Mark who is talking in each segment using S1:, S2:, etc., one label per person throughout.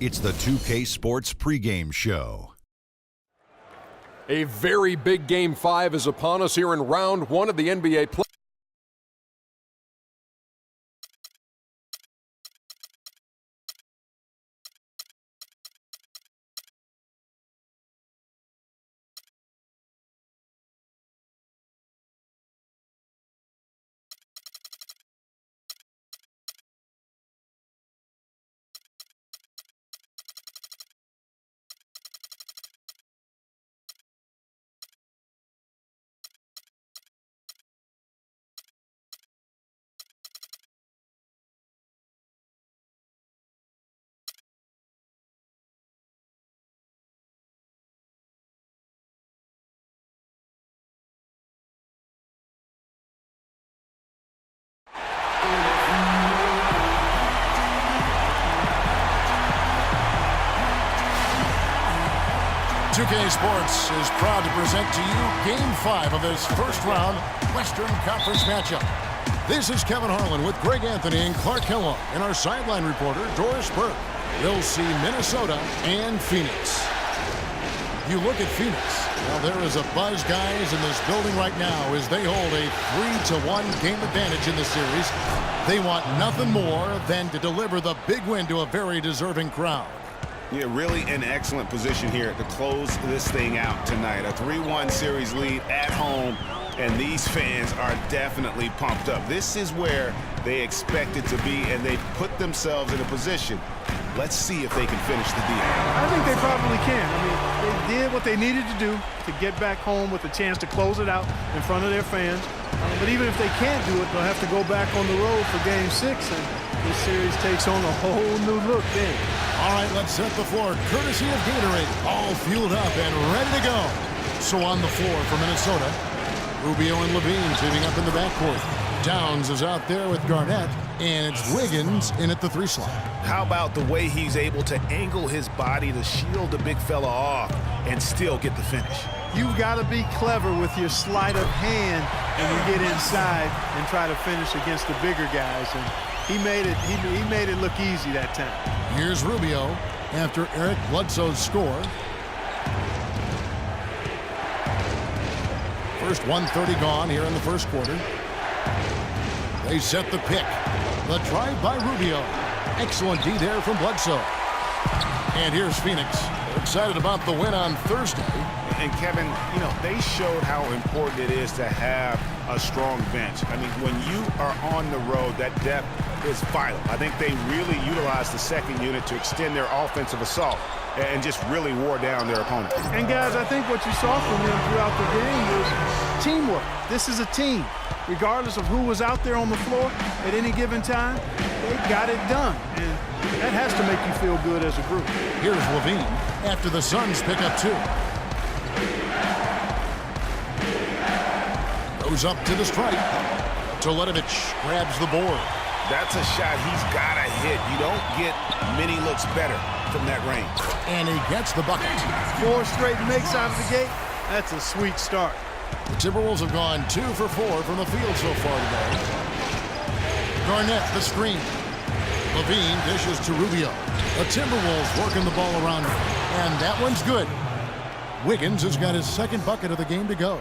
S1: It's the 2K Sports pregame show.
S2: A very big Game 5 is upon us here in round 1 of the NBA play.
S3: Sports is proud to present to you Game 5 of this first-round Western Conference matchup. This is Kevin Harlan with Greg Anthony and Clark Kellogg and our sideline reporter, Doris Burke. We'll see Minnesota and Phoenix. You look at Phoenix. Well, there is a buzz, guys, in this building right now as they hold a 3-1 game advantage in the series. They want nothing more than to deliver the big win to a very deserving crowd.
S4: Yeah, really an excellent position here to close this thing out tonight. A 3-1 series lead at home, and these fans are definitely pumped up. This is where they expected to be, and they put themselves in a position. Let's see if they can finish the deal.
S5: I think they probably can. I mean, they did what they needed to do to get back home with a chance to close it out in front of their fans. But even if they can't do it, they'll have to go back on the road for Game 6, and this series takes on a whole new look then.
S3: All right, let's set the floor. Courtesy of Gatorade, all fueled up and ready to go. So on the floor for Minnesota, Rubio and Levine teaming up in the backcourt. Downs is out there with Garnett, and it's Wiggins in at the 3 slot.
S4: How about the way he's able to angle his body to shield the big fella off and still get the finish?
S5: You've got to be clever with your sleight of hand when you get inside and try to finish against the bigger guys. And he made it look easy that time.
S3: Here's Rubio after Eric Bledsoe's score. First 1:30 gone here in the first quarter. They set the pick. The drive by Rubio. Excellent D there from Bledsoe. And here's Phoenix. They're excited about the win on Thursday.
S4: And Kevin, you know, they showed how important it is to have a strong bench. I mean, when you are on the road, that depth is vital. I think they really utilized the second unit to extend their offensive assault and just really wore down their opponent.
S5: And guys, I think what you saw from them throughout the game was teamwork. This is a team. Regardless of who was out there on the floor at any given time, they got it done. And that has to make you feel good as a group.
S3: Here's Levine after the Suns pick up 2. Goes up to the stripe. Toledovich grabs the board.
S4: That's a shot he's got to hit. You don't get many looks better from that range.
S3: And he gets the bucket.
S5: 4 straight makes out of the gate. That's a sweet start.
S3: The Timberwolves have gone 2 for 4 from the field so far today. Garnett, the screen. Levine dishes to Rubio. The Timberwolves working the ball around him. And that one's good. Wiggins has got his second bucket of the game to go.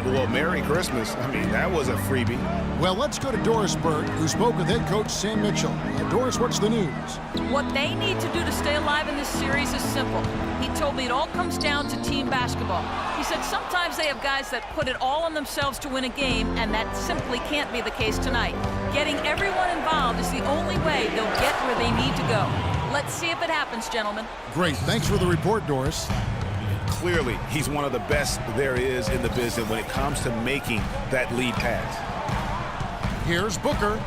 S4: Well, Merry Christmas. I mean, that was a freebie.
S3: Well, let's go to Doris Burke, who spoke with head coach Sam Mitchell. Doris, what's the news?
S6: What they need to do to stay alive in this series is simple. He told me it all comes down to team basketball. He said sometimes they have guys that put it all on themselves to win a game, and that simply can't be the case tonight. Getting everyone involved is the only way they'll get where they need to go. Let's see if it happens, gentlemen.
S3: Great. Thanks for the report, Doris.
S4: Clearly, he's one of the best there is in the business when it comes to making that lead pass.
S3: Here's Booker.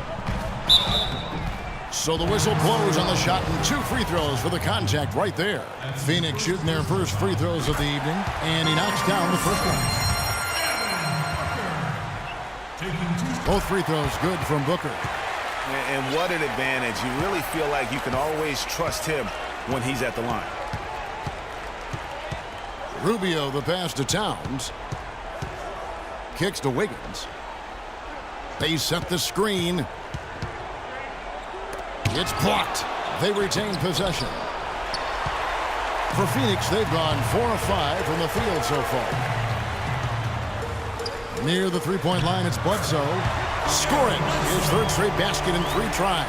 S3: So the whistle blows on the shot and 2 free throws for the contact right there. Phoenix shooting their first free throws of the evening, and he knocks down the first one. Both free throws good from Booker.
S4: And what an advantage. You really feel like you can always trust him when he's at the line.
S3: Rubio the pass to Towns. Kicks to Wiggins. They set the screen. It's blocked. They retain possession. For Phoenix, they've gone 4 of 5 from the field so far. Near the three-point line, it's Bledsoe. Scoring his third straight basket in 3 tries.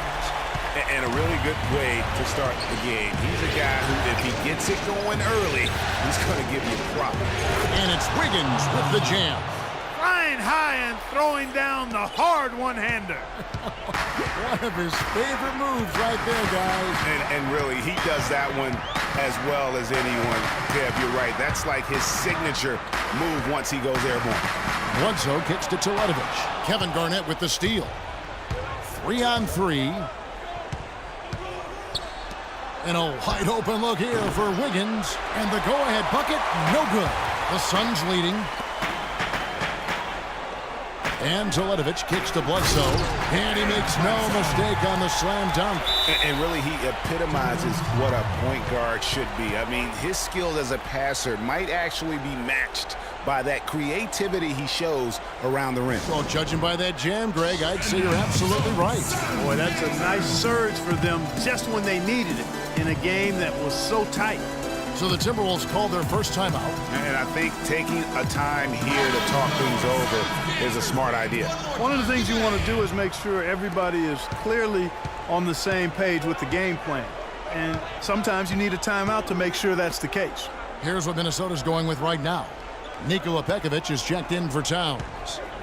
S4: And a really good way to start the game. He's a guy who, if he gets it going early, he's going to give you a prop.
S3: And it's Wiggins with the jam.
S5: Flying high and throwing down the hard one-hander.
S3: One of his favorite moves right there, guys.
S4: And really, he does that one as well as anyone. Kev, you're right. That's like his signature move once he goes airborne.
S3: Bledsoe kicks to Teletovic. Kevin Garnett with the steal. 3-on-3. And a wide open look here for Wiggins. And the go-ahead bucket, no good. The Suns leading. And Teletovic kicks to Bledsoe. And he makes no mistake on the slam dunk.
S4: And really, he epitomizes what a point guard should be. I mean, his skills as a passer might actually be matched by that creativity he shows around the rim.
S3: Well, judging by that jam, Greg, I'd say you're absolutely right.
S5: Boy, that's a nice surge for them just when they needed it in a game that was so tight.
S3: So the Timberwolves called their first timeout.
S4: And I think taking a time here to talk things over is a smart idea.
S5: One of the things you want to do is make sure everybody is clearly on the same page with the game plan. And sometimes you need a timeout to make sure that's the case.
S3: Here's what Minnesota's going with right now. Nikola Pekovic is checked in for Towns.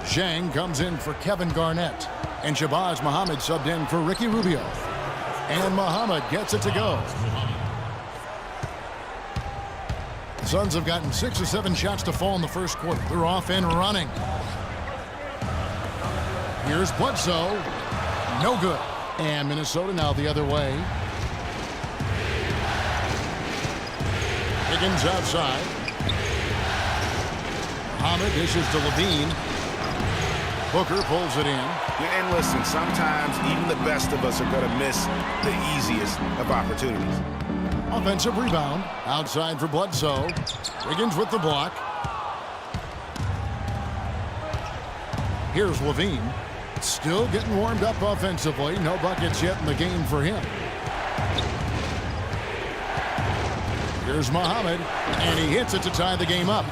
S3: Zhang comes in for Kevin Garnett. And Shabazz Muhammad subbed in for Ricky Rubio. And Muhammad gets it to go. The Suns have gotten 6 or 7 shots to fall in the first quarter. They're off and running. Here's Bledsoe. No good. And Minnesota now the other way. Higgins outside. Muhammad dishes to Levine. Booker pulls it in.
S4: And listen, sometimes even the best of us are going to miss the easiest of opportunities.
S3: Offensive rebound. Outside for Bledsoe. Wiggins with the block. Here's Levine. Still getting warmed up offensively. No buckets yet in the game for him. Here's Muhammad. And he hits it to tie the game up.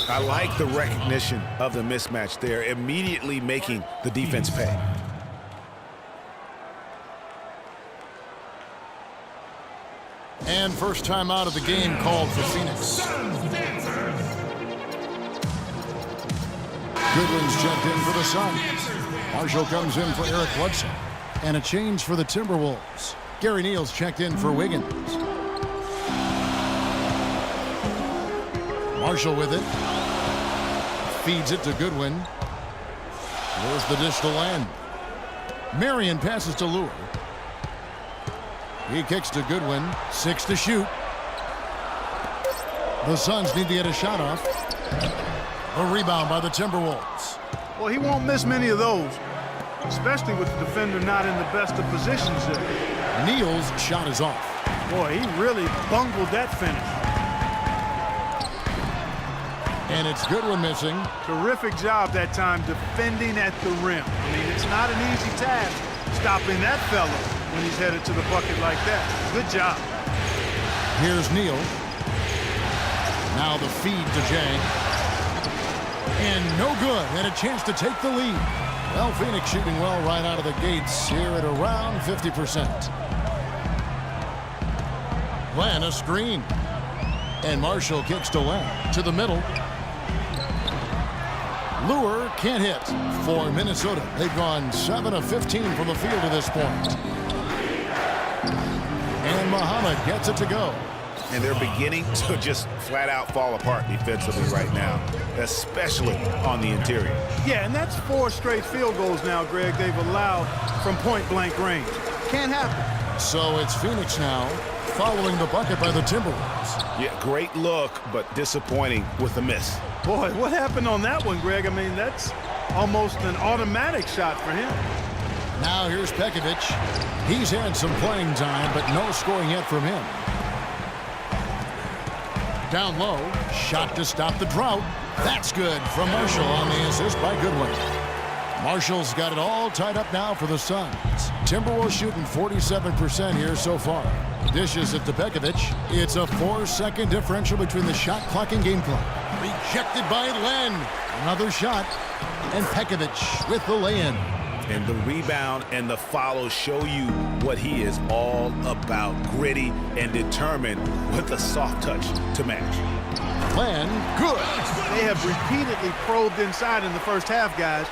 S4: I like the recognition of the mismatch there, immediately making the defense pay.
S3: And first time out of the game called for Phoenix. Goodwin's checked in for the Suns. Marshall comes in for Eric Bledsoe. And a change for the Timberwolves. Gary Neal's checked in for Wiggins. Marshall with it. Feeds it to Goodwin. There's the dish to Land. Marion passes to Lure. He kicks to Goodwin. 6 to shoot. The Suns need to get a shot off. A rebound by the Timberwolves.
S5: Well, he won't miss many of those, especially with the defender not in the best of positions there.
S3: Neal's shot is off.
S5: Boy, he really bungled that finish.
S3: And it's Goodwin missing.
S5: Terrific job that time defending at the rim. I mean, it's not an easy task stopping that fella when he's headed to the bucket like that. Good job.
S3: Here's Neal. Now the feed to Zhang. And no good. And a chance to take the lead. Well, Phoenix shooting well right out of the gates here at around 50%. Len a screen. And Marshall kicks to Len. To the middle. Lure can't hit for Minnesota. They've gone 7 of 15 from the field to this point. And Muhammad gets it to go.
S4: And they're beginning to just flat out fall apart defensively right now, especially on the interior.
S5: Yeah, and that's 4 straight field goals now, Greg, they've allowed from point-blank range. Can't happen.
S3: So it's Phoenix now, following the bucket by the Timberwolves.
S4: Yeah, great look, but disappointing with the miss.
S5: Boy, what happened on that one, Greg? I mean, that's almost an automatic shot for him.
S3: Now here's Pekovic. He's had some playing time, but no scoring yet from him. Down low, shot to stop the drought. That's good from Marshall on the assist by Goodwin. Marshall's got it all tied up now for the Suns. Timberwolves shooting 47% here so far. Dishes it to Pekovic. It's a 4-second differential between the shot clock and game clock. Rejected by Len. Another shot. And Pekovic with the lay-in.
S4: And the rebound and the follow show you what he is all about. Gritty and determined with a soft touch to match.
S3: Len, good.
S5: They have repeatedly probed inside in the first half, guys.